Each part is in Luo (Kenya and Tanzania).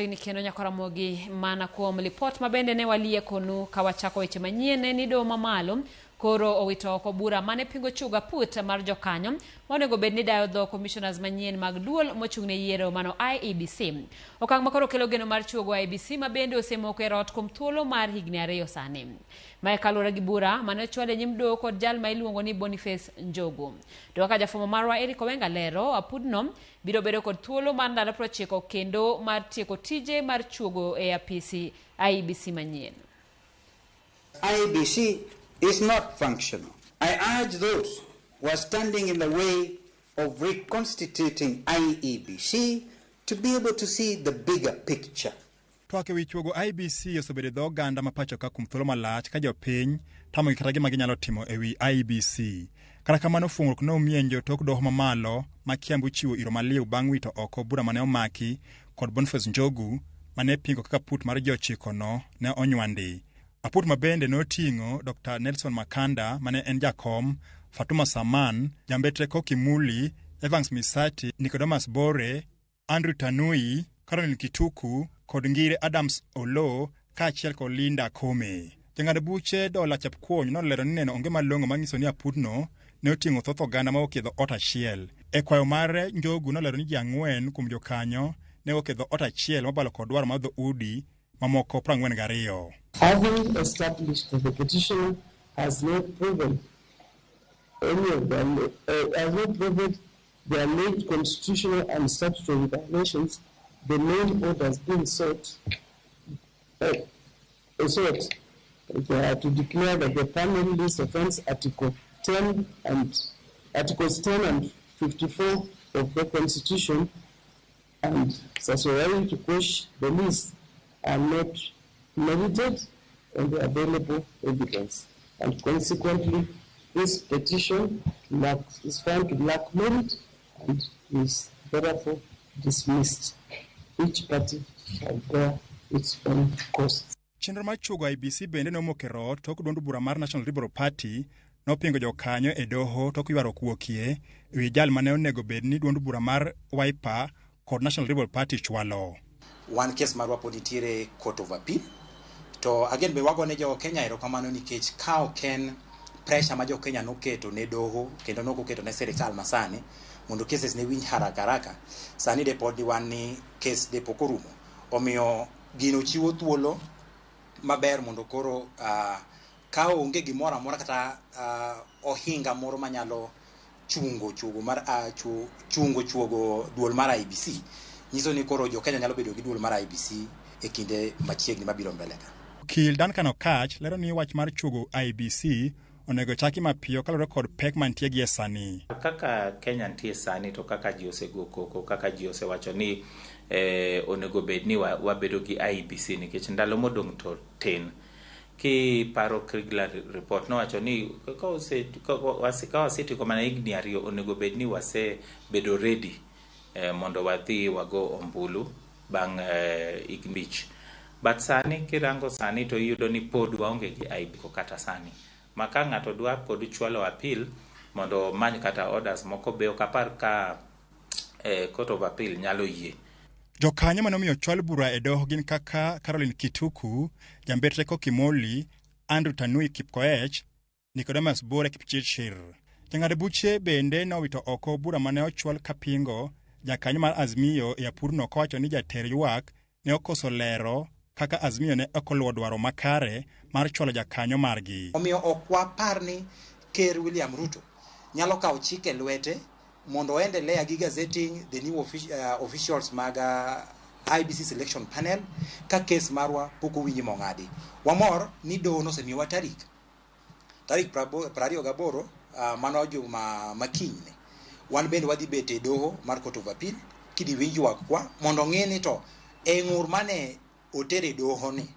Ni kendo nyakaramogi mana kuom lipot mabende ne walie konu kawachako weche manyien ni doho mamalo koro owito oko bura mane pingo chuga put mar jokanyo monego bed ni dayo dho commissioners manyien mag duol mochung'ne yiero mano IEBC. Okang' makoro kelo geno mar chuogo IEBC mabende osemoko e rot kuom thuolo mar higni 2 sani. Mae kaluwore gi bura mane ochwal e nyim doho kod jal ma iluongo ni Boniface Njogu. To kaka jafwambo marwa Eric Owenga lero, apudno biro bedo kod thuolo mar ndalo 90 kendo mar tieko tije mar chuogo e apisi IEBC manyien. IEBC is not functional. I urge those who are standing in the way of reconstituting IEBC to be able to see the bigger picture. Twake wichuogo IEBC osebedo dho oganda mapacho ka kum thuolo malach ka jopiny tamo kata gima ginyalo timo ewi IEBC. Kata kamano fungruok ne omienjo tok doho mamalo ma Kiambu chiwo iro maliw bang' wito oko bura mane omaki kod Boniface Njogu mane pingo kaka put mar jochikono ne onywandi. Aput mabende noting'o Dr. Nelson Makanda mane en jakom, Fatuma Saman, Jambetre Kokimuli, Evans Misati, Nicodemus Bore, Andrew Tanui, Caroline Kituku kod ngire Adams Olo kaachiel kod Linda Kome. Jang'ad buche Dola Chepkwony nolero ni neno onge malong'o manyiso ni apudno ne oting'o thoth oganda ma okedho ot achiel. E kwayo mare Njogu nolero ni ji 4 kuom jokanyo ne okedho ot achiel mabalo kod dwaro mar dhoudi mamoko 42. Having established that the petitioner has not proven any of them, has not proven their alleged constitutional and statutory violations, the main orders being sought to declare that the family list offense Articles 10 and 54 of the Constitution and certiorari to quash the list are not merited on the available evidence, and consequently this petition is found to lack merit and is therefore dismissed. Each party shall bear its own costs. Chenro mar chuogo IEBC bende nomoko e rot tok duond bura mar National Liberal Party nopingo jokanyo e doho tok ywaruok wuokie ewi jal mane onego bed ni duond bura mar Wiper kod National Liberal Party chwalo. One case marwa pod nitiere Court of Appeal. To again be wagone jo Kenya erokamano nikech ka oken pressure ma jo Kenya noketo ne doho kendo noketo ne serikal masani mondo cases ne winj haraka sani de pod wan ni case de pokorumo omiyo gino chiwo thuolo maber mondo koro ka onge gimoro amora kata ohinga moro manyalo chungo chuogo duol mar IEBC nyiso ni koro jo Kenya nyalo bedo gi duol mar IEBC e kinde machiegni mabiro mbele ka. Kil Duncan Okach lero ni wach mar chuogo IEBC onego chaki mapiyo kalore kod pek mantie gi sani. Kaka Kenya nitie sani to kaka ji osego koko kaka ji osewacho ni onego bed ni wabedo gi IEBC nikech ndalo modong' to tin. Ki paro Kriegler report nowacho ni ka wasetieko mana higni 2 onego bed ni wasebedo ready mondo wadhi wago ombulu bang' Ignich. But sani kirango sani to iyudo ni pod waonge gi IEBC kata sani. Maka ng'ato dwa pod chwalo appeal mondo many kata orders moko be okapar ka Court of Appeal nyalo yie. Jokanyo manomiyo chwal bura e doho gin kaka Caroline Kituku, Jambetre Kokimoli, Andrew Tanui Kipkoech, Nicodemus Bore Kipchirchir. Jang'ad buche bende nowito oko bura mane ochwal kapingo jakanyo mar Azimio e apurno kowacho ni jater ywak ne okoso lero kaka Azimio ne okoluwo dwaro makare mar chwalo jakanyo margi. Omiyo ok wapar ni Ker William Ruto nyalo kawo chike lwete mondo endelea gi gazetting the new officials mag IEBC selection panel ka case marwa poko winji mong'adi. Wamor ni doho nosemiyowa tarik 28 mano juma makinyne. Wan bende wadhi bet e doho mar Court of Appeal kidi winji wak kwa mondo ng'eni to e ng'ur mane otere doho ni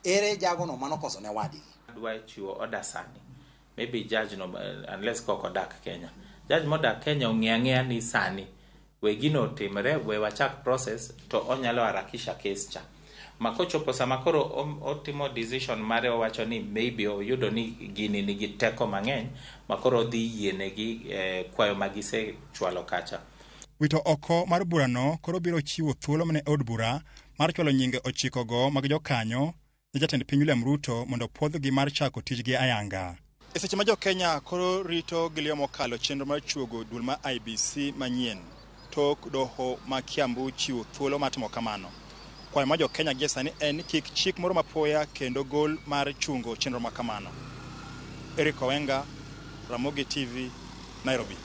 ere jago no mano koso ne wadi. Dwa chiwo order sani. Maybe judge no unless koko dak Kenya. Judge modak Kenya ong'eya ni sani wegino timre we wachak process to onyalo harakisha case cha. Makochopo sama koro otimo decision mare owacho ni maybe oyudo ni gini nigi teko mang'eny makoro dhi yienegi kwayo magise chwalo kacha. Wito oko mar burano koro biro chiwo thuolo mane od bura mar chwalo nyinge 9 mag jokanyo ne jatend piny William Ruto mondo puodhgi mar chako tijgi ayanga. E seche ma jo-Kenya koro rito gi liyo mokalo chenro mar chuogo duol ma IEBC manyien tok doho ma Kiambu chiwo thuolo matimo kamano. Kwayo ma jo-Kenya gie sani en kik chik moro mapoya kendo gol mar chungo chenro ma kamano. Eric Owenga, Ramogi TV, Nairobi.